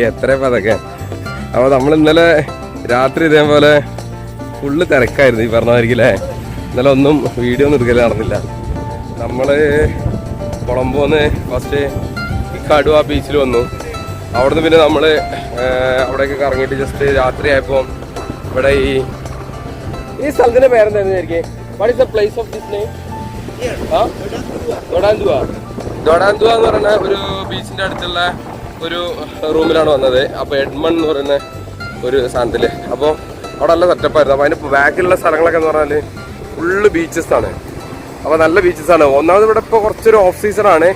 എത്രയപ്പോ അതൊക്കെ. അപ്പോൾ നമ്മൾ ഇന്നലെ രാത്രി ഇതേപോലെ ഫുള്ള് തിരക്കായിരുന്നു ഈ പറഞ്ഞായിരിക്കില്ലേ. ഇന്നലെ ഒന്നും വീഡിയോ ഒന്നും എടുക്കൽ നടന്നില്ല. നമ്മൾ കൊളംബോന്ന് ഫസ്റ്റ് ഈ കടുവ ബീച്ചിൽ വന്നു. അവിടുന്ന് പിന്നെ നമ്മൾ അവിടെയൊക്കെ കറങ്ങിയിട്ട് ജസ്റ്റ് രാത്രി ആയപ്പോൾ ഇവിടെ ഈ സ്ഥലത്തിൻ്റെ പേരെന്തായിരുന്നു ശരിക്കും? What is the place of this name? Dodanduwa. Dodanduwa എന്ന് പറയുന്ന ഒരു ബീച്ചിൻ്റെ അടുത്തുള്ള ഒരു റൂമിലാണ് വന്നത്. അപ്പോൾ എഡ്മൺ എന്ന് പറയുന്ന ഒരു സാധനത്തിൽ. അപ്പോൾ അവിടെ നല്ല സെറ്റപ്പായിരുന്നു. അപ്പോൾ അതിന് ബാക്കിലുള്ള സ്ഥലങ്ങളൊക്കെ എന്ന് പറഞ്ഞാൽ ഫുള്ള് ബീച്ചസാണ്. അപ്പോൾ നല്ല ബീച്ചസാണ്. ഒന്നാമത് ഇവിടെ ഇപ്പോൾ കുറച്ചൊരു ഓഫ് സീസണാണ്.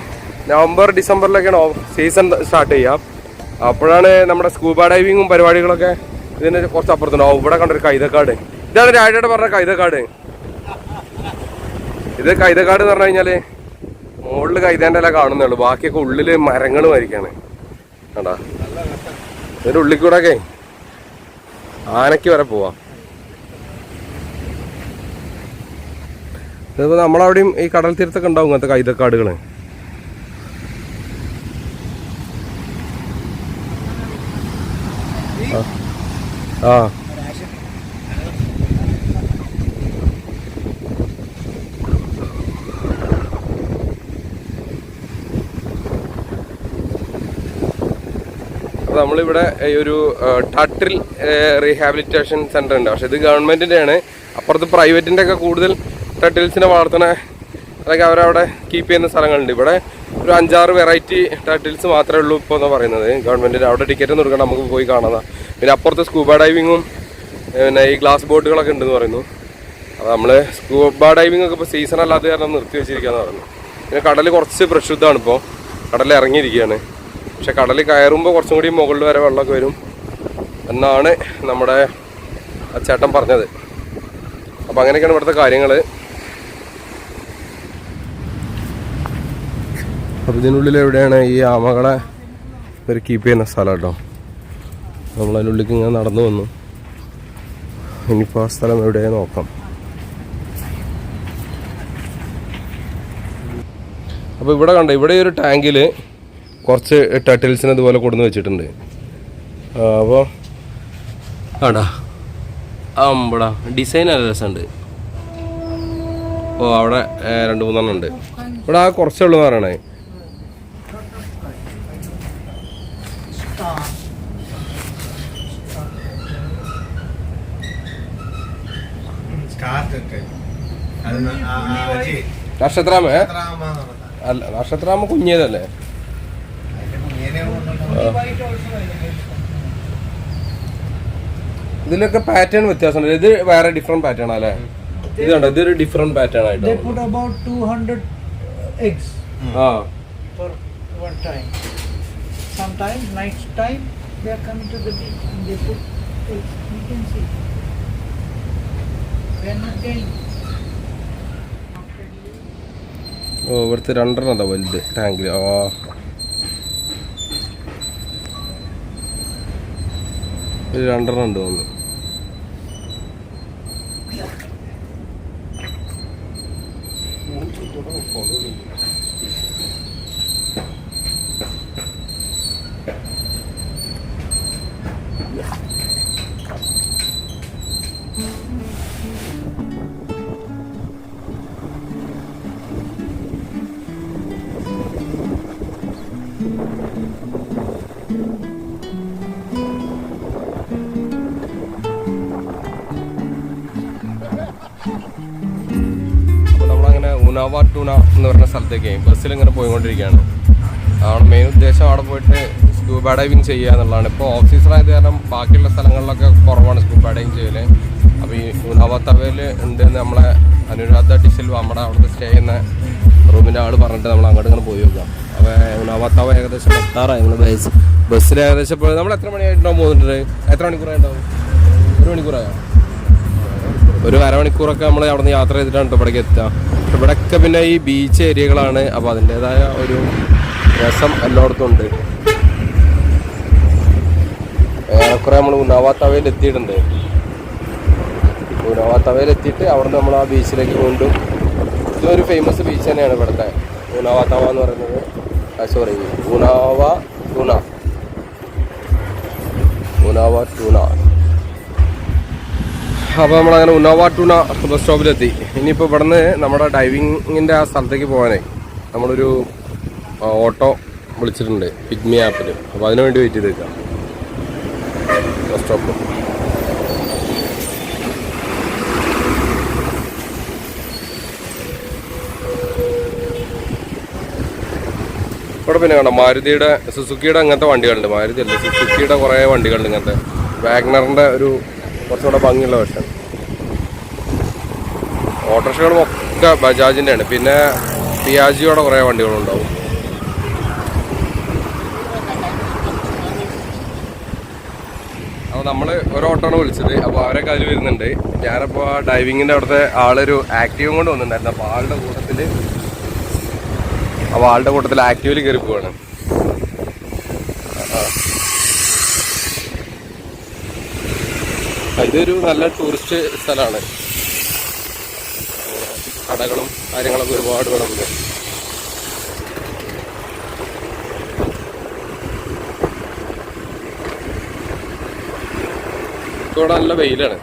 നവംബർ ഡിസംബറിലൊക്കെയാണ് സീസൺ സ്റ്റാർട്ട് ചെയ്യുക. അപ്പോഴാണ് നമ്മുടെ സ്കൂബ ഡൈവിങ്ങും പരിപാടികളൊക്കെ ഇതിന് കുറച്ച് അപ്പുറത്തുണ്ടാവും. ഇവിടെ കണ്ടൊരു കൈതക്കാട്. ഇതാണ് രാജയുടെ പറഞ്ഞ കൈതക്കാട്. ഇത് കൈതക്കാട് എന്ന് പറഞ്ഞു കഴിഞ്ഞാൽ മുകളിൽ കൈതേൻ്റെ എല്ലാം കാണുന്നേ ഉള്ളൂ. ബാക്കിയൊക്കെ ഉള്ളിൽ മരങ്ങൾ വരിക്കാണ്. കണ്ടാ ഇതിൻ്റെ ഉള്ളിൽ കൂടെ ഒക്കെ ആനയ്ക്ക് വരെ പോവാം. ഇതിപ്പോൾ നമ്മളവിടെയും ഈ കടൽ തീരത്തൊക്കെ ഉണ്ടാവും ഇങ്ങനത്തെ കൈതക്കാടുകൾ. ആ നമ്മളിവിടെ ഒരു ടട്ടിൽ റീഹാബിലിറ്റേഷൻ സെൻ്റർ ഉണ്ട്. പക്ഷെ ഇത് ഗവൺമെൻറ്റിൻ്റെയാണ്. അപ്പുറത്ത് പ്രൈവറ്റിൻ്റെ ഒക്കെ കൂടുതൽ ടട്ടിൽസിനെ വളർത്തണ അതൊക്കെ അവരവിടെ കീപ്പ് ചെയ്യുന്ന സ്ഥലങ്ങളുണ്ട്. ഇവിടെ ഒരു 5-6 വെറൈറ്റി ടട്ടിൽസ് മാത്രമേ ഉള്ളൂ ഇപ്പോൾ എന്ന് പറയുന്നത് ഗവൺമെൻറ്റിൻ്റെ. അവിടെ ടിക്കറ്റ് ഒന്നും എടുക്കണം, നമുക്ക് പോയി കാണാം. പിന്നെ അപ്പുറത്ത് സ്കൂബ ഡൈവിങ്ങും പിന്നെ ഈ ഗ്ലാസ് ബോട്ടുകളൊക്കെ ഉണ്ടെന്ന് പറയുന്നു. അപ്പോൾ നമ്മൾ സ്കൂബ ഡൈവിംഗ് ഒക്കെ ഇപ്പോൾ സീസൺ അല്ലാത്ത കാരണം നിർത്തി വെച്ചിരിക്കുകയെന്ന് പറഞ്ഞു. പിന്നെ കടൽ കുറച്ച് പ്രക്ഷുബ്ധമാണ്. ഇപ്പോൾ കടലിൽ ഇറങ്ങിയിരിക്കുകയാണ്. പക്ഷെ കടലിൽ കയറുമ്പോൾ കുറച്ചും കൂടി മുകളിൽ വരെ വെള്ളമൊക്കെ വരും എന്നാണ് നമ്മുടെ ചേട്ടൻ പറഞ്ഞത്. അപ്പോൾ അങ്ങനെയൊക്കെയാണ് ഇവിടുത്തെ കാര്യങ്ങൾ. അപ്പോൾ ഇതിനുള്ളിൽ എവിടെയാണ് ഈ ആമകളെ ഒരു കീപ്പ് ചെയ്യുന്ന സ്ഥലം കേട്ടോ. നമ്മളതിനുള്ളിലേക്ക് ഇങ്ങനെ നടന്നു വന്നു. ഇനിയിപ്പോൾ ആ സ്ഥലം എവിടെയാണ് നോക്കാം. അപ്പോൾ ഇവിടെ കണ്ട ഇവിടെ ഒരു ടാങ്കിൽ കുറച്ച് ടട്ടിൽസിനെ ഇതുപോലെ കൊടുന്ന് വെച്ചിട്ടുണ്ട്. അപ്പോൾ ആടാ അമ്പടാ ഡിസൈൻ നല്ല രസമുണ്ട്. ഓ അവിടെ 2-3 ഉണ്ട്. ഇവിടെ ആ കുറച്ചേ ഉള്ളൂ എന്ന് പറയണേ. നക്ഷത്രാമ അല്ല, നക്ഷത്രാമ കുഞ്ഞേതല്ലേ? ഇതിലൊക്കെ പാറ്റേൺ വ്യത്യാസമുണ്ട്. ഇത് വേറെ ഡിഫറെന്റ് പാറ്റേൺ അല്ലേ? ഇത് കണ്ടോ, ഇതൊരു ഡിഫറെന്റ് പാറ്റേൺ ആയിട്ട്. ഓ ഇവിടുത്തെ 2 അതാ വലുത് ടാങ്കിൽ. ഇത് 2 ഉണ്ട് തോന്നുന്നു. ഉനാവാട്ടൂന എന്ന് പറഞ്ഞ സ്ഥലത്തേക്ക് ബസ്സിൽ ഇങ്ങനെ പോയിക്കൊണ്ടിരിക്കുകയാണ്. അവിടെ മെയിൻ ഉദ്ദേശം അവിടെ പോയിട്ട് സ്കൂബ ഡൈവിങ് ചെയ്യുക എന്നുള്ളതാണ്. ഇപ്പോൾ ഓഫ് സീസൺ ആയത് കാരണം ബാക്കിയുള്ള സ്ഥലങ്ങളിലൊക്കെ കുറവാണ് സ്കൂബ ഡൈവിങ് ചെയ്യൽ. അപ്പോൾ ഈ ഉനാവാത്തവയിൽ ഉണ്ട് നമ്മളെ അനുരാധ ഡിസിൽ നമ്മുടെ അവിടുത്തെ സ്റ്റേ ചെയ്യുന്ന റൂമിൻ്റെ ആൾ പറഞ്ഞിട്ട് നമ്മൾ അങ്ങോട്ട് ഇങ്ങനെ പോയി നോക്കാം. അപ്പോൾ ഉനാവാത്തവ ഏകദേശം എത്താറായി. നമ്മൾ ബസ്സിൽ ഏകദേശം ഇപ്പോൾ നമ്മൾ എത്ര മണിയായിട്ടുണ്ടാവും പോകുന്നുണ്ട്? എത്ര മണിക്കൂറായിട്ടുണ്ടാവും? 1 മണിക്കൂറായോ? ഒരു അരമണിക്കൂറൊക്കെ നമ്മൾ അവിടെ നിന്ന് യാത്ര ചെയ്തിട്ടാണ് ഇവിടേക്ക് എത്തുക. ഇവിടെയൊക്കെ പിന്നെ ഈ ബീച്ച് ഏരിയകളാണ്. അപ്പോൾ അതിൻ്റേതായ ഒരു രസം എല്ലായിടത്തും ഉണ്ട്. ഏറെക്കുറെ നമ്മൾ ഉനാവാത്തവയിൽ എത്തിയിട്ടുണ്ട്. ഉനാവാത്തവയിൽ എത്തിയിട്ട് അവിടെ നമ്മൾ ആ ബീച്ചിലേക്ക് കൊണ്ടും. ഇതൊരു ഫേമസ് ബീച്ച് തന്നെയാണ് ഇവിടുത്തെ ഉനാവാത്തവ എന്ന് പറയുന്നത്. സോറി ഉനാവ ടൂന. ടൂണ. അപ്പോൾ നമ്മളങ്ങനെ ഉന്നോവ ടൂണ ബസ് സ്റ്റോപ്പിലെത്തി. ഇനിയിപ്പോൾ ഇവിടുന്ന് നമ്മുടെ ഡൈവിങ്ങിൻ്റെ ആ സ്ഥലത്തേക്ക് പോകാനേ നമ്മളൊരു ഓട്ടോ വിളിച്ചിട്ടുണ്ട് പിഗ്മി ആപ്പിൽ. അപ്പോൾ അതിനു വേണ്ടി വെയിറ്റ് ചെയ്ത് നിൽക്കാം ബസ് സ്റ്റോപ്പിൽ. ഇവിടെ പിന്നെ കാണാം മാരുതിയുടെ സുസുക്കിയുടെ അങ്ങനത്തെ വണ്ടികളുണ്ട്. മാരുതി അല്ല, സുസുക്കിയുടെ കുറേ വണ്ടികളുണ്ട് ഇങ്ങനത്തെ. വാഗ്നറിൻ്റെ ഒരു കുറച്ചുകൂടെ ഭംഗിയുള്ള വെർഷൻ. ഓട്ടോറിക്ഷകളും ഒക്കെ ബജാജിൻ്റെ ആണ്. പിന്നെ പിയാജിയോടെ കുറേ വണ്ടികളുണ്ടാവും. അപ്പോൾ നമ്മൾ ഒരു ഓട്ടോണ് വിളിച്ചത്. അപ്പോൾ അവരൊക്കെ അതിൽ വരുന്നുണ്ട്. ഞാനപ്പോൾ ആ ഡൈവിങ്ങിൻ്റെ അവിടുത്തെ ആളൊരു ആക്റ്റീവും കൊണ്ട് വന്നിട്ടുണ്ടായിരുന്നു. അപ്പോൾ ആളുടെ കൂട്ടത്തിൽ ആക്റ്റീവിൽ കയറി പോവാണ്. ഇതൊരു നല്ല ടൂറിസ്റ്റ് സ്ഥലമാണ്. കടകളും കാര്യങ്ങളൊക്കെ ഒരുപാട് വേണമെങ്കിൽ. ഇവിടെ നല്ല വെയിലാണ്.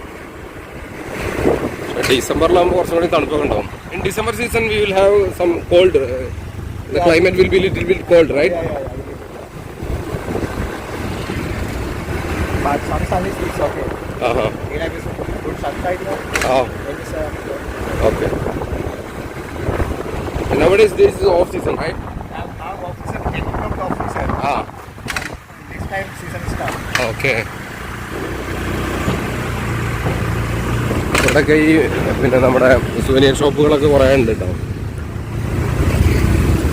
ഡിസംബറിലാകുമ്പോൾ കുറച്ചും കൂടി തണുപ്പൊക്കെ ഉണ്ടാവും. In December season we will have some cold. The climate will be little bit cold, right? But sometimes it's okay. Here I have good sunlight now. Okay. And nowadays this is off season, right? Now off season, end of the off season. Next time season starts. Okay. ഇവിടെയൊക്കെ ഈ പിന്നെ നമ്മുടെ souvenir ഷോപ്പുകളൊക്കെ കുറേ ഉണ്ട് കേട്ടോ.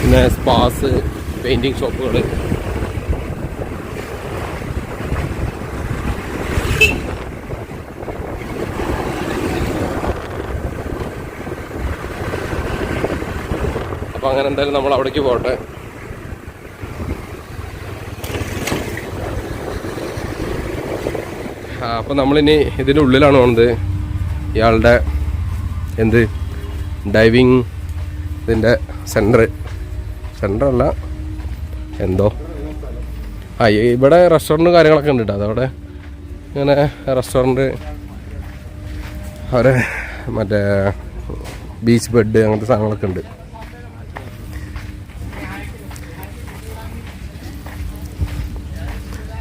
പിന്നെ spas, painting ഷോപ്പുകൾ. അപ്പോൾ അങ്ങനെ എന്തായാലും നമ്മൾ അവിടേക്ക് പോട്ടെ. അപ്പോൾ നമ്മളിനി ഇതിൻ്റെ ഉള്ളിലാണ് പോകുന്നത്. ഇയാളുടെ ഡൈവിങ് ഇതിൻ്റെ സെൻറ്ററല്ല എന്തോ. ഇവിടെ റെസ്റ്റോറൻറ്റും കാര്യങ്ങളൊക്കെ ഉണ്ട് കേട്ടോ. അതവിടെ ഇങ്ങനെ റെസ്റ്റോറൻറ്റ്, അവരെ മറ്റേ ബീച്ച് ബെഡ് അങ്ങനത്തെ സാധനങ്ങളൊക്കെ ഉണ്ട്.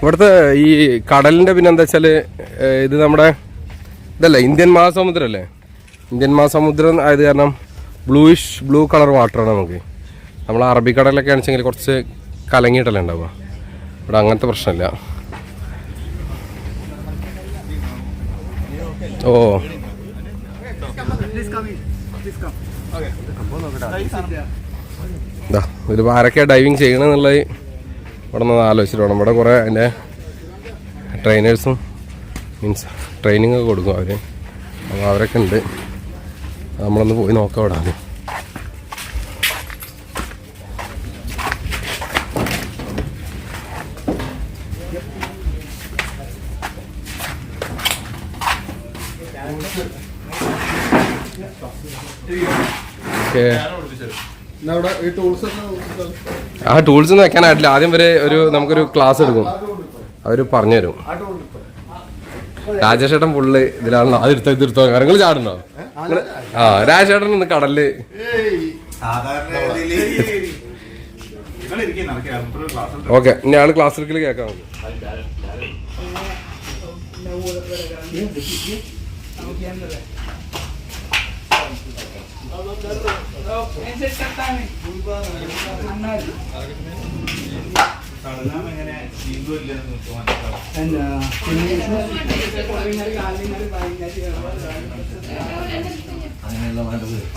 ഇവിടുത്തെ ഈ കടലിൻ്റെ പിന്നെ എന്താ വെച്ചാൽ ഇത് നമ്മുടെ ഇതല്ലേ ഇന്ത്യൻ മഹാസമുദ്രം. ഇന്ത്യൻ മഹാസമുദ്രം ആയത് കാരണം ബ്ലൂ കളർ വാട്ടറാണ് നമുക്ക്. നമ്മൾ അറബിക്കടലൊക്കെ ആണെച്ചെങ്കിൽ കുറച്ച് കലങ്ങിയിട്ടല്ലേ ഉണ്ടാവുക. ഇവിടെ അങ്ങനത്തെ പ്രശ്നമില്ല. ഓ ഇതാ ഒരു ആരൊക്കെയാണ് ഡൈവിങ് ചെയ്യണമെന്നുള്ളത് ഇവിടെ നിന്ന് ആലോചിച്ചിട്ട് വേണം. ഇവിടെ കുറേ അതിൻ്റെ ട്രെയിനേഴ്സും മീൻസ് ട്രെയിനിങ് ഒക്കെ കൊടുക്കും അവർ. അപ്പോൾ അവരൊക്കെ ഉണ്ട്. നമ്മളൊന്ന് പോയി നോക്കാം ഇവിടെ. ആ ടൂൾസ് ഒന്നും വെക്കാനായിട്ടില്ല. ആദ്യം വരെ നമുക്കൊരു ക്ലാസ് എടുക്കും. അവർ പറഞ്ഞുതരും. രാജേഷേട്ടൻ ഫുള്ള് ഇതിലാണല്ലോ. അതെടുത്തോ നിങ്ങൾ ചാടുന്നോ? രാജേട്ടൻ ഇന്ന് കടലില് ഓക്കെ. ഇനി ആള് ക്ലാസ് എടുക്കൽ കേൾക്കാം.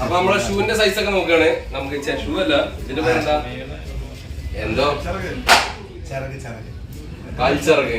അപ്പൊ നമ്മളെ ഷൂവിന്റെ സൈസ് ഒക്കെ നോക്കുകയാണ്. നമുക്ക് ഷൂ അല്ല, ഇതിന്റെ പേരെന്താ, എന്തോ കാൽച്ചിറക്.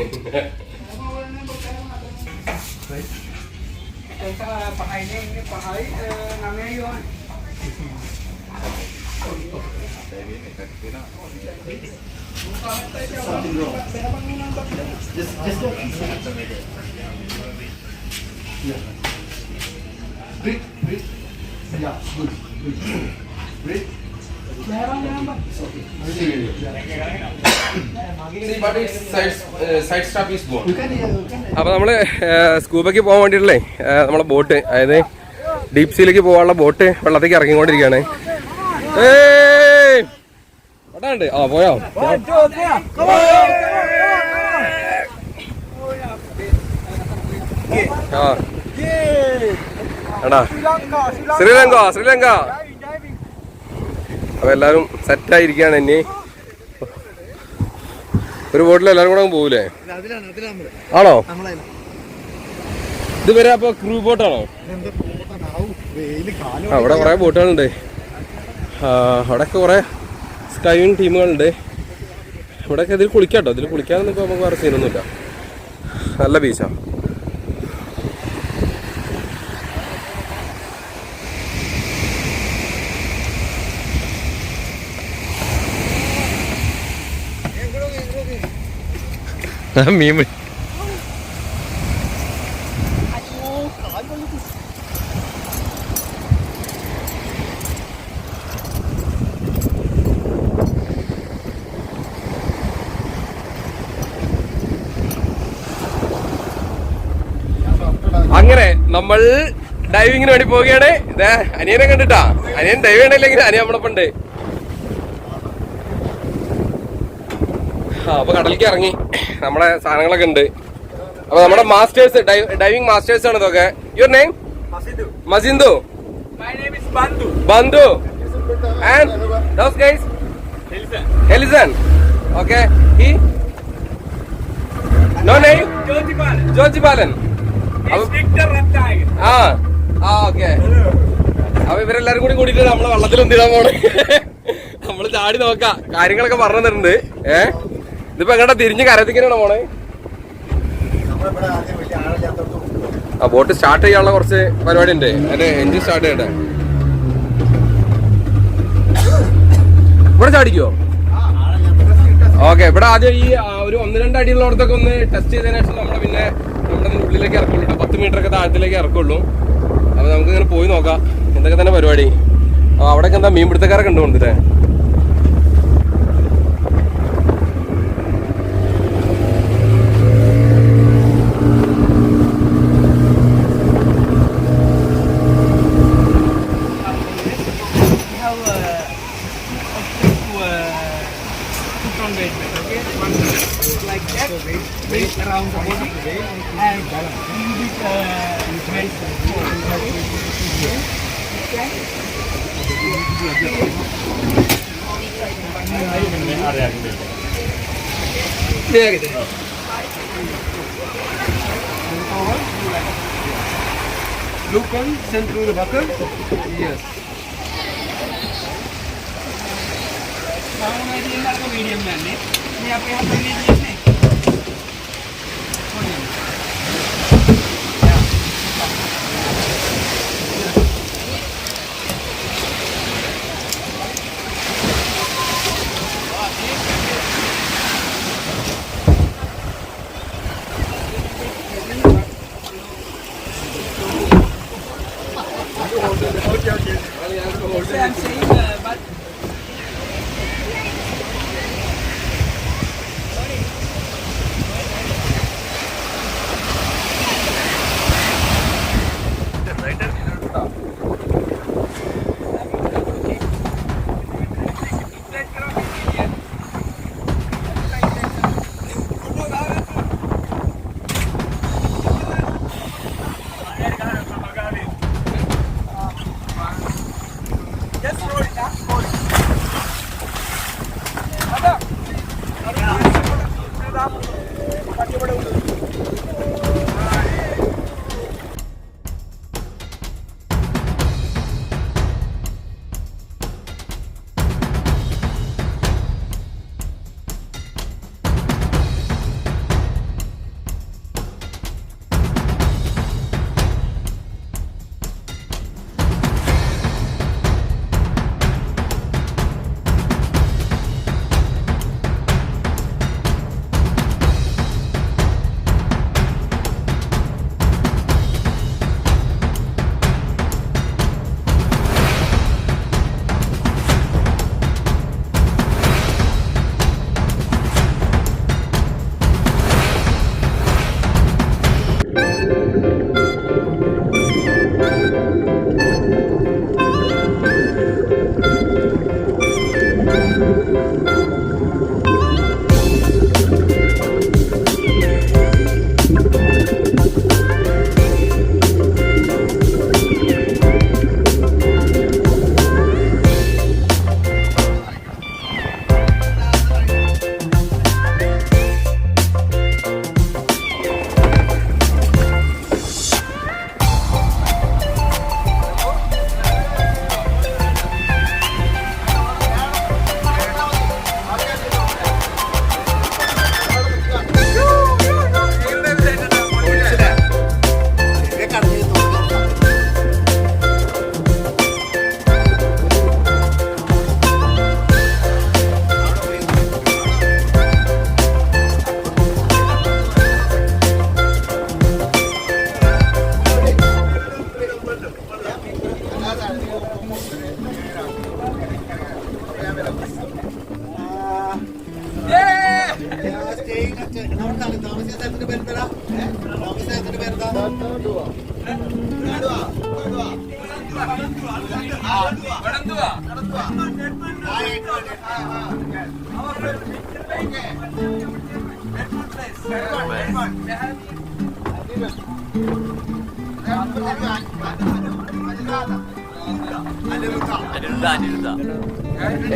അപ്പൊ നമ്മള് സ്കൂബയ്ക്ക് പോകാൻ വേണ്ടിയിട്ടല്ലേ നമ്മളെ ബോട്ട്, അതായത് ഡീപ് സീയിലേക്ക് പോകാനുള്ള ബോട്ട് വെള്ളത്തേക്ക് ഇറങ്ങിക്കൊണ്ടിരിക്കുകയാണ്. ഉണ്ട് ആ പോയോ എടാ ശ്രീലങ്ക. അപ്പൊ എല്ലാരും സെറ്റായിരിക്കാണ്. ഇനി ഒരു ബോട്ടിൽ എല്ലാരും കൂടെ പോകൂലേ? ആണോ? ഇതുവരെ അപ്പൊ ക്രൂ ബോട്ടാണോ? അവിടെ കുറെ ബോട്ടുകളുണ്ട്. അവിടെയൊക്കെ കുറെ സ്കൈവിങ് ടീമുകളുണ്ട്. ഇവിടെയൊക്കെ ഇതിൽ കുളിക്കാട്ടോ. ഇതിൽ കുളിക്കാനൊന്നും ഇപ്പൊ നമുക്ക് വേറെ സീനൊന്നുമില്ല. നല്ല ബീച്ചാ. മീൻ അങ്ങനെ നമ്മൾ ഡൈവിങ്ങിന് വേണ്ടി പോവുകയാണ്. ഇതേ അനിയനെ കണ്ടിട്ടാ. അനിയൻ ഡൈവ് ചെയ്യണില്ലെങ്കിൽ അനിയൻ നമ്മളൊപ്പം ഉണ്ട്. അപ്പൊ കടലിലേക്ക് ഇറങ്ങി. നമ്മുടെ സാധനങ്ങളൊക്കെ ഉണ്ട്. അപ്പൊ നമ്മുടെ മാസ്റ്റേഴ്സ്, ഡൈവിംഗ് മാസ്റ്റേഴ്സ് ആണ് ഇതൊക്കെ. Your name? Masindu. Bandu. And those guys? Elizan. Okay. He? No name? George Balan. Okay. അപ്പൊ ഇവരെല്ലാരും കൂടിയിട്ട് നമ്മളെ വെള്ളത്തിൽ എന്തിടാൻ പോണേ. നമ്മള് ചാടി നോക്കാം. കാര്യങ്ങളൊക്കെ പറഞ്ഞു തന്നിട്ടുണ്ട്. ഇതിപ്പോ എങ്ങോട്ടാ തിരിഞ്ഞ് കരത്തിക്കാനാണോ പോണേ? ആ ബോട്ട് സ്റ്റാർട്ട് ചെയ്യാനുള്ള കുറച്ച് പരിപാടി ഉണ്ട്. അതിന്റെ എഞ്ചിൻ സ്റ്റാർട്ട് ചെയ്യട്ടെ. ഇവിടെ ചാടിക്കോ? ഓക്കെ. ഇവിടെ ആദ്യം ഈ ഒരു 1-2 അടിയുള്ളടത്തൊക്കെ ഒന്ന് ടെസ്റ്റ് ചെയ്തതിനു ശേഷം നമ്മളെ പിന്നെ നമ്മുടെ ഉള്ളിലേക്ക് ഇറക്കുള്ളൂ. 10 മീറ്റർ ഒക്കെ താഴത്തിലേക്ക് ഇറക്കുള്ളൂ. അപ്പൊ നമുക്ക് ഇങ്ങനെ പോയി നോക്കാം എന്തൊക്കെ തന്നെ പരിപാടി. അവിടെയൊക്കെ എന്താ മീൻപിടുത്തക്കാരൊക്കെ ഉണ്ട് കൊണ്ടിട്ടേ. Around the body and look on send through the bucket. Yes. Medium man ne ye aap yahan par लीजिए ne. I'm saying, but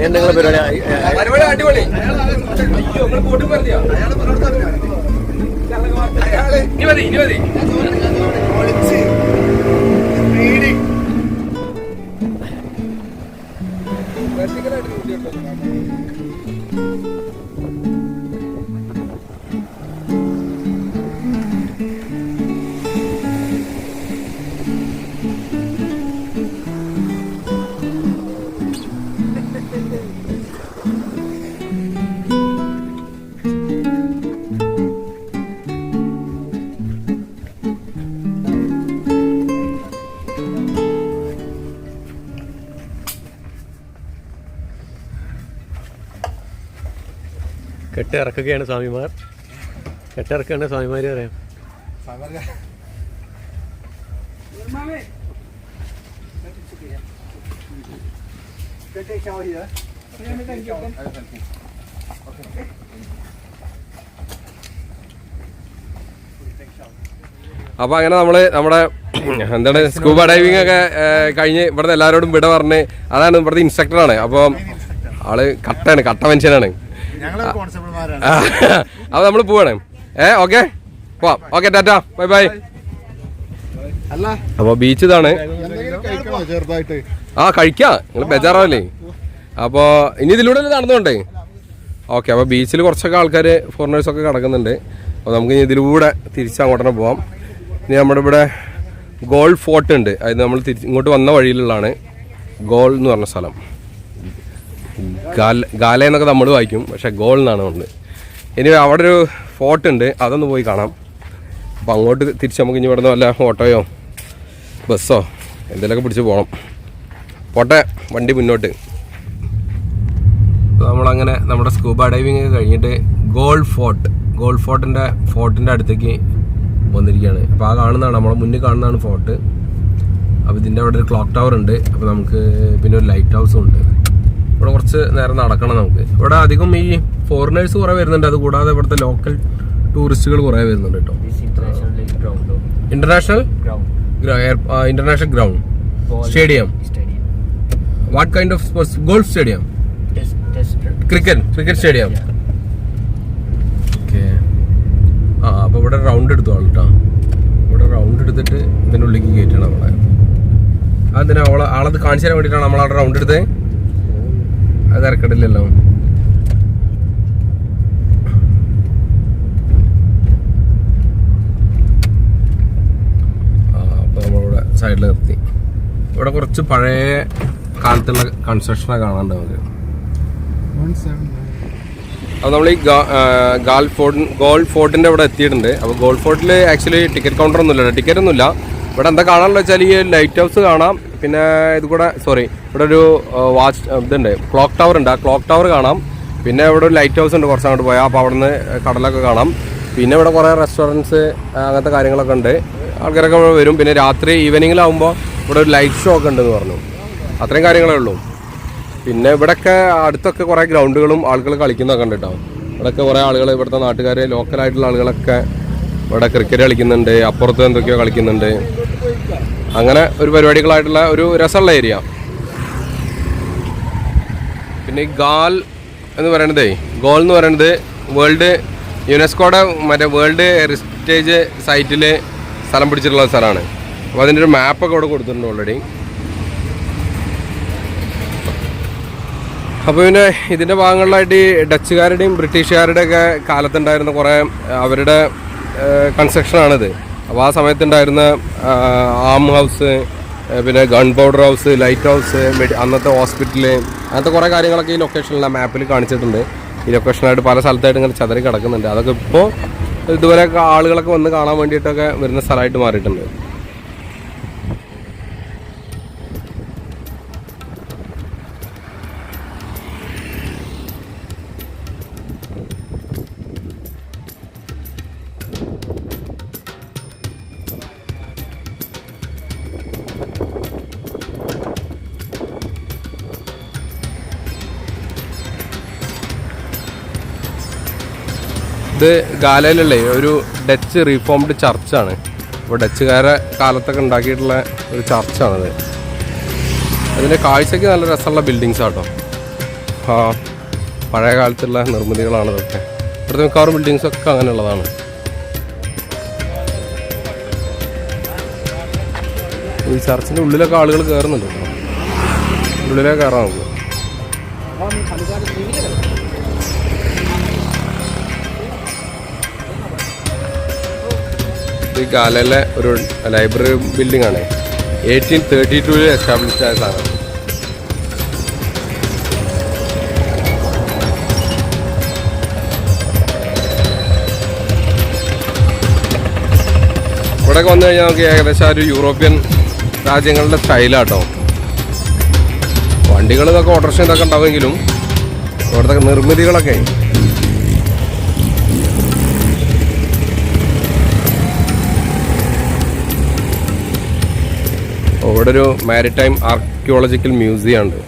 എന്തെങ്കിലും പരിപാടി പരിപാടി അടിപൊളി. അയ്യോ നിങ്ങൾ പോട്ട് പറഞ്ഞോ? ഇനി മതി ഇനി മതി. കെട്ടിറക്കുകയാണ് സ്വാമിമാർ. കെട്ടിറക്കുകയാണ് സ്വാമിമാർ പറയാം. അപ്പോൾ അങ്ങനെ നമ്മുടെ എന്താണ് സ്കൂബ ഡൈവിംഗ് ഒക്കെ കഴിഞ്ഞ് ഇവിടുത്തെ എല്ലാവരോടും വിട പറഞ്ഞ് അതാണ് ഇവിടുത്തെ ഇൻസ്ട്രക്ടറാണ്. അപ്പോൾ ആള് കട്ട മനുഷ്യനാണ്. അപ്പോൾ നമ്മൾ പോവാണ്. ഓക്കെ പോവാം. Okay Tata bye bye. അപ്പോൾ ബീച്ച് ഇതാണ്. ആ കഴിക്കാം, നിങ്ങൾ ബേജാറാവല്ലേ. അപ്പോൾ ഇനി ഇതിലൂടെ നടന്നുകൊണ്ടേ. ഓക്കെ, അപ്പോൾ ബീച്ചിൽ കുറച്ചൊക്കെ ആൾക്കാർ ഫോറിനേഴ്സൊക്കെ കിടക്കുന്നുണ്ട്. അപ്പോൾ നമുക്ക് ഇനി ഇതിലൂടെ തിരിച്ചങ്ങോട്ടന്നെ പോവാം. ഇനി നമ്മുടെ ഇവിടെ ഗോൾ ഫോർട്ട് ഉണ്ട്. അത് നമ്മൾ ഇങ്ങോട്ട് വന്ന വഴിയിലുള്ളതാണ് ഗോൾ എന്ന് പറഞ്ഞ സ്ഥലം. ഗാല എന്നൊക്കെ നമ്മൾ വായിക്കും, പക്ഷേ ഗോൾ എന്നാണ് ഉണ്ട്. ഇനി അവിടെ ഒരു ഫോർട്ട് ഉണ്ട്, അതൊന്ന് പോയി കാണാം. അപ്പോൾ അങ്ങോട്ട് തിരിച്ച് നമുക്ക് ഇനി ഇവിടുന്ന് വല്ല ഓട്ടോയോ ബസ്സോ എന്തെങ്കിലുമൊക്കെ പിടിച്ച് പോകണം. പോട്ടെ വണ്ടി മുന്നോട്ട്. നമ്മളങ്ങനെ നമ്മുടെ സ്കൂബ ഡൈവിംഗ് ഒക്കെ കഴിഞ്ഞിട്ട് ഗോൾ ഫോർട്ടിൻ്റെ അടുത്തേക്ക് വന്നിരിക്കുകയാണ്. അപ്പോൾ ആ കാണുന്നതാണ് നമ്മുടെ മുന്നിൽ കാണുന്നതാണ് ഫോർട്ട്. അപ്പോൾ ഇതിൻ്റെ അവിടെ ഒരു ക്ലോക്ക് ടവർ ഉണ്ട്. അപ്പോൾ നമുക്ക് പിന്നെ ഒരു ലൈറ്റ് ഹൗസും ഉണ്ട്. ഇവിടെ കുറച്ച് നേരം നടക്കണം നമുക്ക്. ഇവിടെ അധികം ഈ ഫോറിനേഴ്സ് കുറേ വരുന്നുണ്ട്. അത് കൂടാതെ ഇവിടുത്തെ ലോക്കൽ ടൂറിസ്റ്റുകൾ കുറേ വരുന്നുണ്ട് കേട്ടോ. International ground stadium. What kind of sports? Golf stadium, cricket stadium. Okay. അപ്പോൾ ഇവിടെ റൗണ്ട് എടുത്തു കേട്ടോ. ഇവിടെ റൗണ്ട് എടുത്തിട്ട് ഇതിൻ്റെ ഉള്ളിലേക്ക് കയറ്റണം നമ്മളെ. അതിനാ ആളത് കാണിച്ചു തരാൻ വേണ്ടിയിട്ടാണ് നമ്മളവിടെ റൗണ്ട് എടുത്തത്. അത് ഇറക്കടില്ലല്ലോ. അപ്പോൾ നമ്മളിവിടെ സൈഡിൽ നിർത്തി. ഇവിടെ കുറച്ച് പഴയ കാലത്തുള്ള കൺസ്ട്രക്ഷനൊക്കെ കാണാണ്ട് നമുക്ക്. അപ്പോൾ നമ്മൾ ഈ ഗോൾ ഫോർട്ടിൻ്റെ ഇവിടെ എത്തിയിട്ടുണ്ട്. അപ്പോൾ ഗോൾ ഫോർട്ടിൽ ആക്ച്വലി ടിക്കറ്റ് കൗണ്ടർ ഒന്നുമില്ല, ടിക്കറ്റ് ഒന്നുമില്ല. ഇവിടെ എന്താ കാണാനുള്ള വെച്ചാൽ ഈ ലൈറ്റ് ഹൗസ് കാണാം. പിന്നെ ഇത് കൂടെ ഇവിടെ ഒരു വാച്ച് ഇതുണ്ട്, ക്ലോക്ക് ടവർ ഉണ്ട്. ആ ക്ലോക്ക് ടവർ കാണാം. പിന്നെ ഇവിടെ ഒരു ലൈറ്റ് ഹൗസ് ഉണ്ട് കുറച്ച് അങ്ങോട്ട് പോയാൽ. അപ്പോൾ അവിടെ നിന്ന് കടലൊക്കെ കാണാം. പിന്നെ ഇവിടെ കുറേ റെസ്റ്റോറൻറ്റ്സ് അങ്ങനത്തെ കാര്യങ്ങളൊക്കെ ഉണ്ട്. ആൾക്കാരൊക്കെ ഇവിടെ വരും. പിന്നെ രാത്രി ഈവനിങ്ങിലാവുമ്പോൾ ഇവിടെ ഒരു ലൈറ്റ് ഷോ ഒക്കെ ഉണ്ടെന്ന് പറഞ്ഞു. അത്രയും കാര്യങ്ങളേ ഉള്ളൂ. പിന്നെ ഇവിടെയൊക്കെ അടുത്തൊക്കെ കുറേ ഗ്രൗണ്ടുകളും ആളുകൾ കളിക്കുന്നതൊക്കെ ഉണ്ട് കേട്ടോ. ഇവിടെയൊക്കെ കുറേ ആളുകൾ, ഇവിടുത്തെ നാട്ടുകാർ, ലോക്കലായിട്ടുള്ള ആളുകളൊക്കെ ഇവിടെ ക്രിക്കറ്റ് കളിക്കുന്നുണ്ട്. അപ്പുറത്ത് എന്തൊക്കെയോ കളിക്കുന്നുണ്ട്. അങ്ങനെ ഒരു പരിപാടികളായിട്ടുള്ള ഒരു രസമുള്ള ഏരിയ. പിന്നെ ഈ ഗോൾ എന്ന് പറയുന്നത് വേൾഡ് യുനെസ്കോയുടെ വേൾഡ് ഹെറിറ്റേജ് സൈറ്റിൽ സ്ഥലം പിടിച്ചിട്ടുള്ള സ്ഥലമാണ്. അപ്പോൾ അതിൻ്റെ ഒരു മാപ്പൊക്കെ ഇവിടെ കൊടുത്തിട്ടുണ്ട് ഓൾറെഡി. അപ്പോൾ പിന്നെ ഇതിൻ്റെ ഭാഗങ്ങളിലായിട്ട് ഈ ഡച്ചുകാരുടെയും ബ്രിട്ടീഷുകാരുടെയൊക്കെ കാലത്തുണ്ടായിരുന്ന കുറേ അവരുടെ കൺസ്ട്രക്ഷനാണിത്. അപ്പോൾ ആ സമയത്തുണ്ടായിരുന്ന ആം ഹൗസ്, പിന്നെ gun powder house, light house, അന്നത്തെ ഹോസ്പിറ്റല്, അങ്ങനത്തെ കുറേ കാര്യങ്ങളൊക്കെ ഈ ലൊക്കേഷനിൽ മാപ്പിൽ കാണിച്ചിട്ടുണ്ട്. ഈ ലൊക്കേഷനായിട്ട് പല സ്ഥലത്തായിട്ട് ഇങ്ങനെ ചതറി കിടക്കുന്നുണ്ട്. അതൊക്കെ ഇപ്പോൾ ഇതുപോലെ ആളുകളൊക്കെ വന്ന് കാണാൻ വേണ്ടിയിട്ടൊക്കെ വരുന്ന സ്ഥലമായിട്ട് മാറിയിട്ടുണ്ട്. ഇത് ഗാലയിലുള്ള ഒരു ഡച്ച് റീഫോംഡ് ചർച്ചാണ്. അപ്പോൾ ഡച്ചുകാരെ കാലത്തൊക്കെ ഉണ്ടാക്കിയിട്ടുള്ള ഒരു ചർച്ചാണിത്. അതിൻ്റെ കാഴ്ചയ്ക്ക് നല്ല രസമുള്ള ബിൽഡിങ്സ് ആട്ടോ. പഴയ കാലത്തുള്ള നിർമ്മിതികളാണ് ഇതൊക്കെ. ഇവിടുത്തെ മിക്കവാറും ബിൽഡിങ്സൊക്കെ അങ്ങനെയുള്ളതാണ്. ഈ ചർച്ചിൻ്റെ ഉള്ളിലൊക്കെ ആളുകൾ കയറുന്നുണ്ട് കേട്ടോ. ഉള്ളിലേക്ക് കയറാൻ നോക്കും. ഇത് ഗാലയിലെ ഒരു ലൈബ്രറി ബിൽഡിംഗ് ആണ്. 1832 എസ്റ്റാബ്ലിഷ്ഡ് ആയ സാധനം. ഇവിടെയൊക്കെ വന്നു കഴിഞ്ഞാൽ നമുക്ക് ഏകദേശം ഒരു യൂറോപ്യൻ രാജ്യങ്ങളുടെ സ്റ്റൈലാട്ടോ. വണ്ടികൾ ഇതൊക്കെ ഓട്ടോറിക്ഷ ഇതൊക്കെ ഉണ്ടാവുമെങ്കിലും ഇവിടുത്തെ നിർമ്മിതികളൊക്കെ ഇവിടെ ഒരു മാരിടൈം ആർക്കിയോളജിക്കൽ മ്യൂസിയം ഉണ്ട്.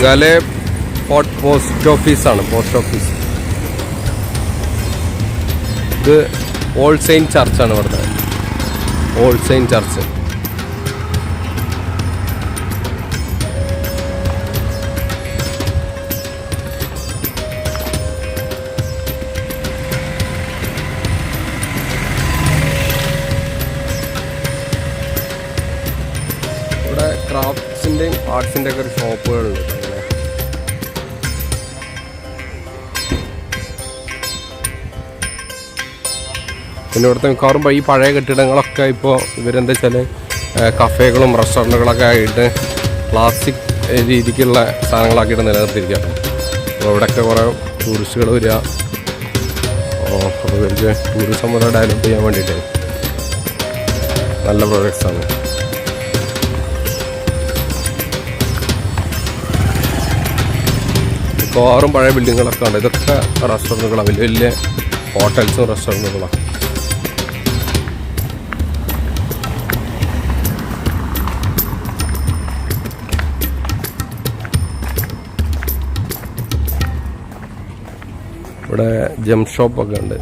ഗാലെ പോസ്റ്റ് ഓഫീസാണ്. Post office. ഇത് ഓൾ സെയിന്റ് ചർച്ചാണ്. ഇവിടുത്തെ ഓൾ സെയിന്റ് ചർച്ച്. ഇവിടെ ക്രാഫ്റ്റ്സിൻ്റെയും ആർട്സിൻ്റെ ഒക്കെ ഒരു ഷോപ്പുകളുണ്ട്. പിന്നെ ഇവിടുത്തെ മിക്കവാറും ഈ പഴയ കെട്ടിടങ്ങളൊക്കെ ഇപ്പോൾ ഇവരെന്താ വെച്ചാൽ കഫേകളും റെസ്റ്റോറൻറ്റുകളൊക്കെ ആയിട്ട് പ്ലാസ്റ്റിക് രീതിക്കുള്ള സാധനങ്ങളാക്കിയിട്ട് നിലനിർത്തിയിരിക്കുകയാണ്. അപ്പോൾ ഇവിടെയൊക്കെ കുറേ ടൂറിസ്റ്റുകൾ വരിക. അപ്പോൾ ഇവർക്ക് ടൂറിസം കൂടെ ഡെവലപ്പ് ചെയ്യാൻ വേണ്ടിയിട്ട് നല്ല പ്രോജക്ട്സാണ്. മിക്കവാറും പഴയ ബിൽഡിങ്ങുകളൊക്കെ ഉണ്ട്. ഇതൊക്കെ റെസ്റ്റോറൻറ്റുകളാണ്. വലിയ വലിയ ഹോട്ടൽസും റെസ്റ്റോറൻറ്റുകളാണ്. ഇവിടെ ജം ഷോപ്പൊക്കെ ഉണ്ട്.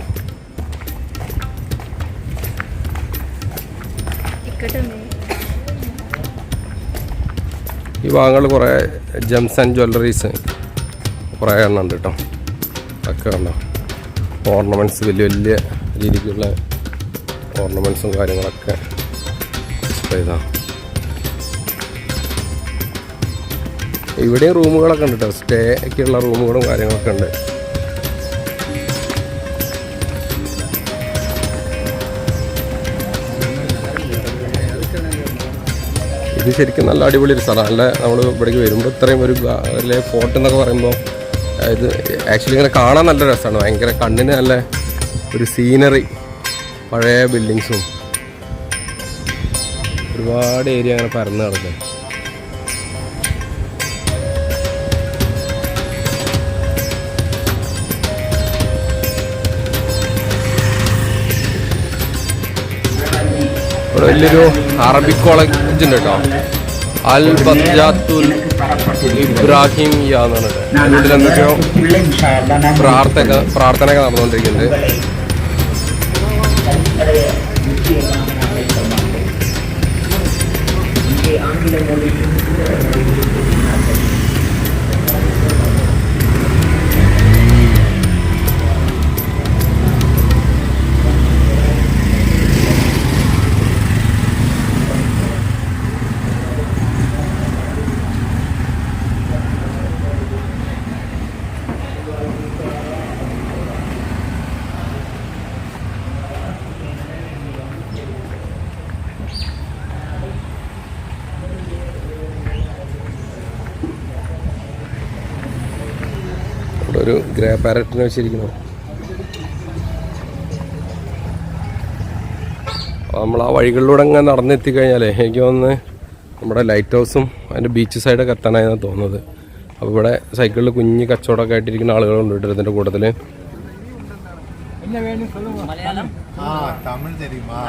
ഈ ഭാഗങ്ങളിൽ കുറേ ജെംസ് ആൻഡ് ജ്വല്ലറീസ് കുറേ എണ്ണം ഉണ്ട് കേട്ടോ. ഒക്കെ ഉണ്ടോ ഓർണമെൻറ്റ്സ്, വലിയ വലിയ രീതിക്കുള്ള ഓർണമെൻറ്റ്സും കാര്യങ്ങളൊക്കെ ഇതാണ്. ഇവിടെയും റൂമുകളൊക്കെ ഉണ്ട് കേട്ടോ. സ്റ്റേ ഒക്കെയുള്ള റൂമുകളും കാര്യങ്ങളൊക്കെ ഉണ്ട്. ഇത് ശരിക്കും നല്ല അടിപൊളി ഒരു സ്ഥലം. നല്ല നമ്മൾ ഇവിടേക്ക് വരുമ്പോൾ ഇത്രയും ഒരു ഫോർട്ട് എന്നൊക്കെ പറയുമ്പോൾ ഇത് ആക്ച്വലി ഇങ്ങനെ കാണാൻ നല്ല രസമാണ്. ഭയങ്കര കണ്ണിന് നല്ല ഒരു സീനറി. പഴയ ബിൽഡിങ്സും ഒരുപാട് ഏരിയ അങ്ങനെ പരന്ന് കിടക്കും. ഇവിടെ വലിയൊരു അറബിക് കോളേജ് ഉണ്ട് കേട്ടോ. അൽ ബത്ജാത്തുൽ ഇബ്രാഹിമിയ എന്ന് പറഞ്ഞിട്ട്. അതിനുള്ളിൽ എന്തൊക്കെയോ പ്രാർത്ഥനയൊക്കെ നടന്നുകൊണ്ടിരിക്കുന്നുണ്ട്. ഒരു ഗ്രേ പാരറ്റിനെ വെച്ചിരിക്കുന്നു. നമ്മൾ ആ വഴികളിലൂടെ അങ്ങനെ നടന്നെത്തിക്കഴിഞ്ഞാലേ എനിക്ക് തോന്നുന്നത് നമ്മുടെ ലൈറ്റ് ഹൗസും അതിൻ്റെ ബീച്ച് സൈഡൊക്കെ എത്താനായിരുന്നു തോന്നുന്നത്. അപ്പോൾ ഇവിടെ സൈക്കിളിൽ കുഞ്ഞ് കച്ചവടമൊക്കെ ആയിട്ടിരിക്കുന്ന ആളുകളുണ്ട് ഇതിൻ്റെ കൂട്ടത്തിൽ. Tamil தெரியுமா?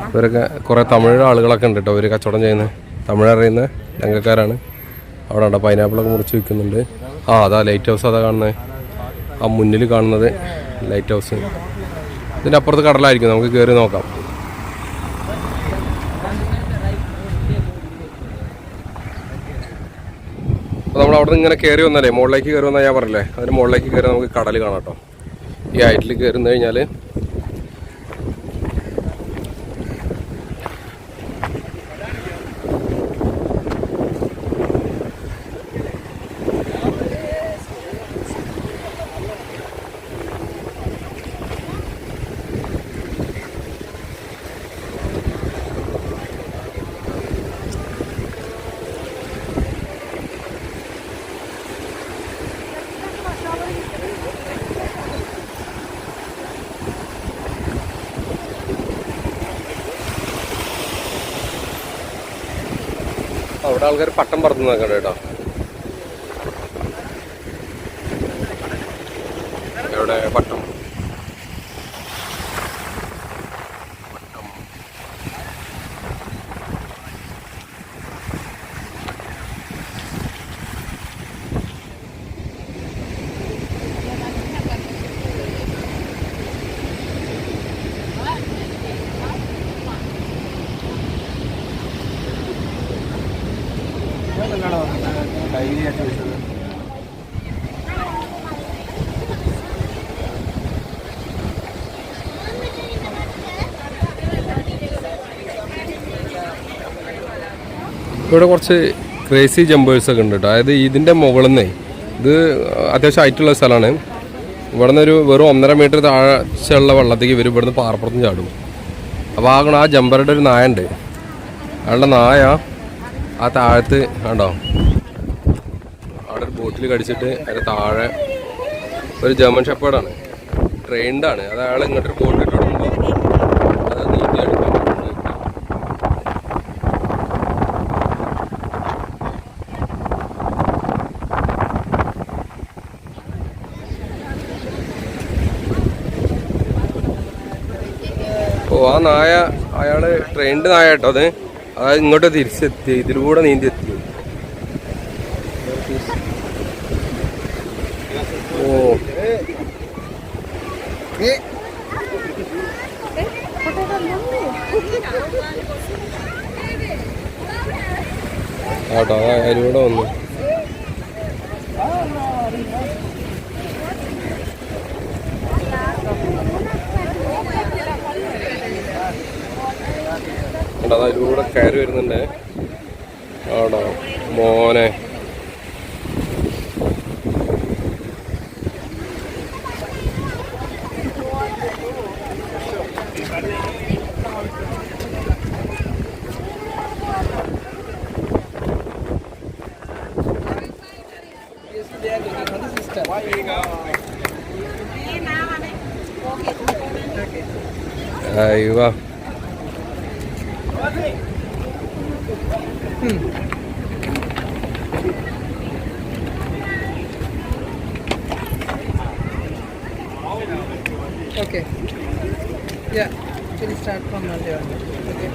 ഇവരൊക്കെ കുറേ തമിഴ് ആളുകളൊക്കെ ഉണ്ട് കേട്ടോ. ഇവർ കച്ചവടം ചെയ്യുന്നത് തമിഴ് അറിയുന്ന ലങ്കക്കാരാണ്. അവിടെ ഉണ്ടോ പൈനാപ്പിളൊക്കെ മുറിച്ച് വിൽക്കുന്നുണ്ട്. അതാ ലൈറ്റ് ഹൗസ് അതാ കാണുന്നത്. ആ മുന്നിൽ കാണുന്നത് ലൈറ്റ് ഹൗസ്. ഇതിൻ്റെ അപ്പുറത്ത് കടലായിരിക്കും, നമുക്ക് കയറി നോക്കാം. അപ്പോൾ നമ്മൾ അവിടെ നിന്ന് ഇങ്ങനെ കയറി വന്നാലേ മുകളിലേക്ക് കയറി വന്നാൽ ഞാൻ പറഞ്ഞില്ലേ, അതിന് മുകളിലേക്ക് കയറി നമുക്ക് കടൽ കാണാം കേട്ടോ. ഈ ഹൈറ്റിൽ കയറി കഴിഞ്ഞാൽ അവിടെ ആൾക്കാർ പട്ടം പറത്തുന്ന നോക്കണ്ട കേട്ടോ. എവിടെ പട്ടം? ഇവിടെ കുറച്ച് ക്രേസി ജമ്പേഴ്സൊക്കെ ഉണ്ട് കേട്ടോ. അതായത് ഇതിൻ്റെ മുകളിൽ നിന്നേ, ഇത് അത്യാവശ്യം ഹൈറ്റുള്ള സ്ഥലമാണ്. ഇവിടെ നിന്ന് വെറും 1.5 മീറ്റർ താഴ്ചയുള്ള വെള്ളത്തേക്ക് ഇവർ ഇവിടുന്ന് പാറപ്പുറത്തും ചാടും. അപ്പോൾ ആ ജമ്പറുടെ ഒരു നായ ഉണ്ട്. അയാളുടെ നായ ആ താഴത്ത് കണ്ടോ, അവിടെ ഒരു ബോട്ടിൽ കടിച്ചിട്ട് അതിൻ്റെ താഴെ ഒരു ജർമ്മൻ ഷെപ്പേർഡാണ്, ട്രെയിൻഡാണ്. അത് അയാൾ ഇങ്ങോട്ടൊരു ബോട്ട് ഇട്ട് കൊടുക്കുമ്പോൾ അത് നീന്തി എടുക്കും. ആ നായ അയാള് ട്രെയിൻഡ് നായ കേട്ടോ. അതായത് ഇങ്ങോട്ട് തിരിച്ചെത്തി, ഇതിലൂടെ നീന്തി എത്തി. കേട്ടോ അതിലൂടെ വന്നു. അതിലൂടെ കയറി വരുന്നുണ്ട്. ആടോ മോനെ, അയ്യോ Okay. Yeah, we'll start from Monday on. Okay.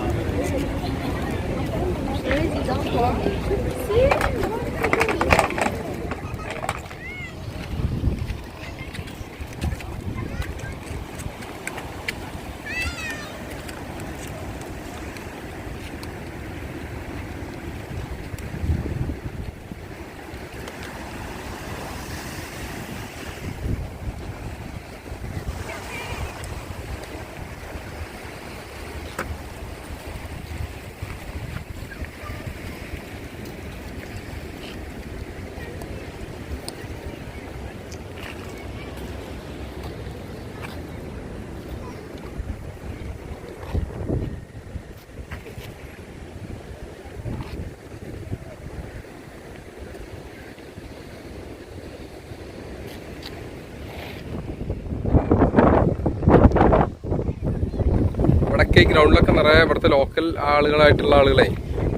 ഈ ഗ്രൗണ്ടിലൊക്കെ നിറയെ ഇവിടുത്തെ ലോക്കൽ ആളുകളായിട്ടുള്ള ആളുകളെ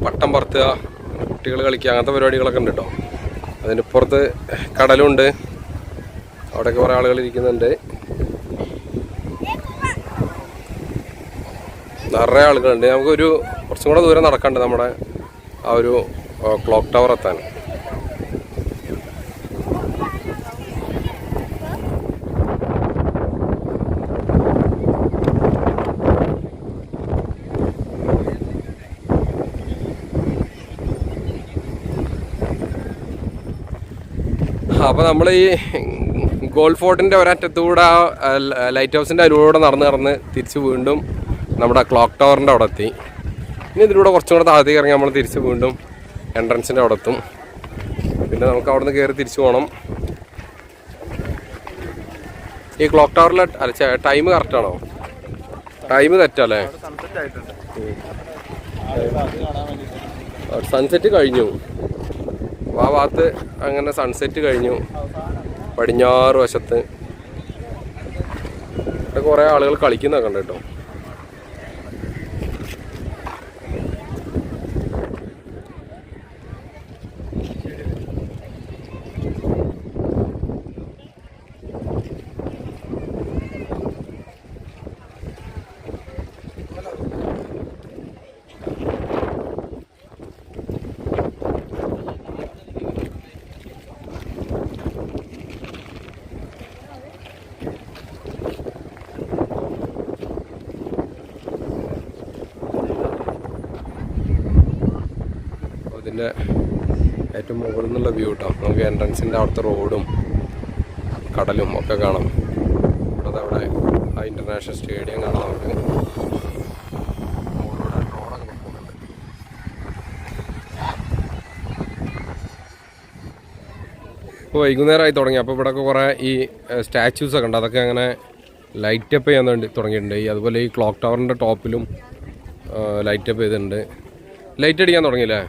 പട്ടം പറത്തുക, കുട്ടികൾ കളിക്കുക, അങ്ങനത്തെ പരിപാടികളൊക്കെ ഉണ്ട് കേട്ടോ. അതിൻ്റെ ഇപ്പുറത്ത് കടലുണ്ട്, അവിടെയൊക്കെ കുറേ ആളുകൾ ഇരിക്കുന്നുണ്ട്. നിറയെ ആളുകളുണ്ട്. നമുക്കൊരു കുറച്ചും കൂടെ ദൂരം നടക്കണ്ട് നമ്മുടെ ആ ഒരു ക്ലോക്ക് ടവർ എത്താൻ. അപ്പോൾ നമ്മൾ ഈ ഗോൾഡ് ഫോർട്ടിൻ്റെ ഒരറ്റത്തൂടെ ലൈറ്റ് ഹൗസിൻ്റെ അരുവിലൂടെ നടന്ന് തിരിച്ച് വീണ്ടും നമ്മുടെ ക്ലോക്ക് ടവറിൻ്റെ അവിടെ എത്തി. ഇനി ഇതിലൂടെ കുറച്ചും കൂടെ താഴത്തേക്ക് ഇറങ്ങി നമ്മൾ തിരിച്ച് വീണ്ടും എൻട്രൻസിൻ്റെ അവിടെ എത്തും. പിന്നെ നമുക്ക് അവിടെ നിന്ന് കയറി തിരിച്ചു പോകണം. ഈ ക്ലോക്ക് ടവറിലെ ടൈം കറക്റ്റാണോ? ടൈം തെറ്റല്ലേ? സൺസെറ്റ് കഴിഞ്ഞു. ആ ഭാഗത്ത് അങ്ങനെ സൺസെറ്റ് കഴിഞ്ഞു. പടിഞ്ഞാറ് വശത്ത് ഇവിടെ കുറേ ആളുകൾ കളിക്കുന്നൊക്കെ ഉണ്ട് കേട്ടോ. ഇതിൻ്റെ ഏറ്റവും മുകളിൽ നിന്നുള്ള വ്യൂ കേട്ടോ. നമുക്ക് എൻട്രൻസിൻ്റെ അവിടുത്തെ റോഡും കടലും ഒക്കെ കാണാം. അവിടെ ആ ഇൻ്റർനാഷണൽ സ്റ്റേഡിയം കാണാം. നമുക്ക് ഇപ്പോൾ വൈകുന്നേരമായി തുടങ്ങി. അപ്പോൾ ഇവിടെ കുറേ ഈ സ്റ്റാച്യൂസൊക്കെ ഉണ്ട്. അതൊക്കെ അങ്ങനെ ലൈറ്റ് അപ്പ് ചെയ്യാൻ വേണ്ടി തുടങ്ങിയിട്ടുണ്ട്. അതുപോലെ ഈ ക്ലോക്ക് ടവറിൻ്റെ ടോപ്പിലും ലൈറ്റ് അപ്പ് ചെയ്തിട്ടുണ്ട്. ലൈറ്റ് അടിക്കാൻ തുടങ്ങിയില്ലേ?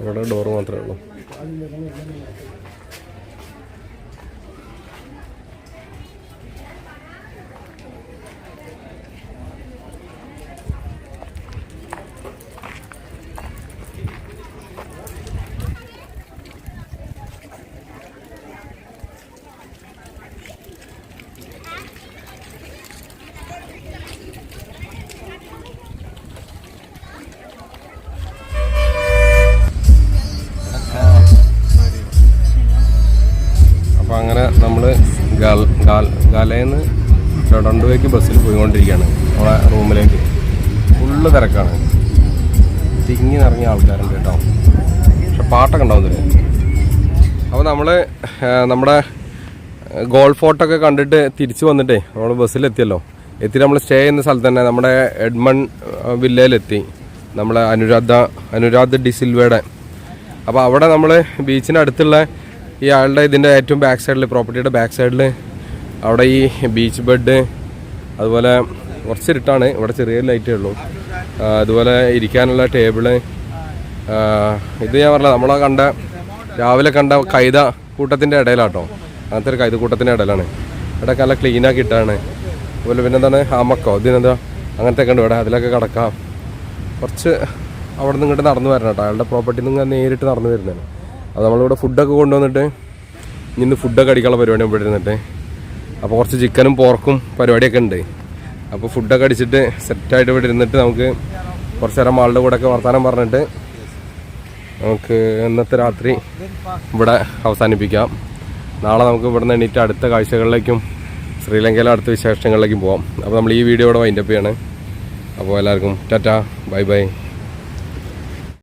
ഇവിടെ ഡോറ് മാത്രമേ ഉള്ളൂ. അപ്പോൾ അങ്ങനെ നമ്മൾ ഗാലയിൽ ടൊറൻറ്റോയ്ക്ക് ബസ്സിൽ പോയിക്കൊണ്ടിരിക്കുകയാണ്. നമ്മളെ റൂമിലേക്ക് ഫുള്ള് തിരക്കാണ്. തിങ്ങി നിറങ്ങിയ ആൾക്കാരുണ്ട് കേട്ടോ. പക്ഷെ പാട്ടൊക്കെ ഉണ്ടാവും ഇതിൽ. അപ്പോൾ നമ്മൾ നമ്മുടെ ഗോൾഡ് ഫോർട്ടൊക്കെ കണ്ടിട്ട് തിരിച്ച് വന്നിട്ടേ നമ്മൾ ബസ്സിലെത്തിയല്ലോ. എത്തി നമ്മൾ സ്റ്റേ ചെയ്യുന്ന സ്ഥലത്ത് തന്നെ നമ്മുടെ എഡ്മൺ വില്ലയിലെത്തി. നമ്മളെ അനുരാധ ഡിസിൽവയുടെ. അപ്പോൾ അവിടെ നമ്മൾ ബീച്ചിനടുത്തുള്ള ഈ ആളുടെ ഇതിൻ്റെ ഏറ്റവും ബാക്ക് സൈഡിൽ, പ്രോപ്പർട്ടിയുടെ ബാക്ക് സൈഡിൽ അവിടെ ഈ ബീച്ച് ബെഡ്, അതുപോലെ കുറച്ച് ഇരുട്ടാണ്, ഇവിടെ ചെറിയ ലൈറ്റേ ഉള്ളൂ. അതുപോലെ ഇരിക്കാനുള്ള ടേബിള്. ഇത് ഞാൻ പറഞ്ഞില്ല, നമ്മളെ രാവിലെ കണ്ട കൈത കൂട്ടത്തിൻ്റെ ഇടയിലാട്ടോ. അങ്ങനത്തെ ഒരു കൈത കൂട്ടത്തിൻ്റെ ഇടയിലാണ്. ഇവിടെയൊക്കെ നല്ല ക്ലീനാക്കി ഇട്ടാണ്. അതുപോലെ പിന്നെ എന്താണ് ഹമക്കോ ഇതിനെന്താ അങ്ങനത്തെ ഒക്കെ ഉണ്ട് ഇവിടെ. അതിലൊക്കെ കിടക്കാം. കുറച്ച് അവിടെ നിന്ന് ഇങ്ങോട്ട് നടന്നു വരണം കേട്ടോ. അയാളുടെ പ്രോപ്പർട്ടിയിൽ നിന്ന് നേരിട്ട് നടന്നു വരുന്നതാണ്. അത് നമ്മളിവിടെ ഫുഡൊക്കെ കൊണ്ടുവന്നിട്ട് ഇന്ന് ഫുഡൊക്കെ അടിക്കാനുള്ള പരിപാടി ഇവിടെ ഇരുന്നിട്ട്. അപ്പോൾ കുറച്ച് ചിക്കനും പോർക്കും പരിപാടിയൊക്കെ ഉണ്ട്. അപ്പോൾ ഫുഡൊക്കെ അടിച്ചിട്ട് സെറ്റായിട്ട് ഇവിടെ ഇരുന്നിട്ട് നമുക്ക് കുറച്ച് നേരം ആളുടെ കൂടെയൊക്കെ വർത്തമാനം പറഞ്ഞിട്ട് നമുക്ക് ഇന്നത്തെ രാത്രി ഇവിടെ അവസാനിപ്പിക്കാം. നാളെ നമുക്ക് ഇവിടെ നിന്ന് എണീറ്റ് അടുത്ത കാഴ്ചകളിലേക്കും ശ്രീലങ്കയിലെ അടുത്ത വിശേഷങ്ങളിലേക്കും പോകാം. അപ്പോൾ നമ്മൾ ഈ വീഡിയോ ഇവിടെ വൈൻഡപ്പ് ചെയ്യാണ്. അപ്പോൾ എല്ലാവർക്കും ടാറ്റാ, ബൈ ബൈ.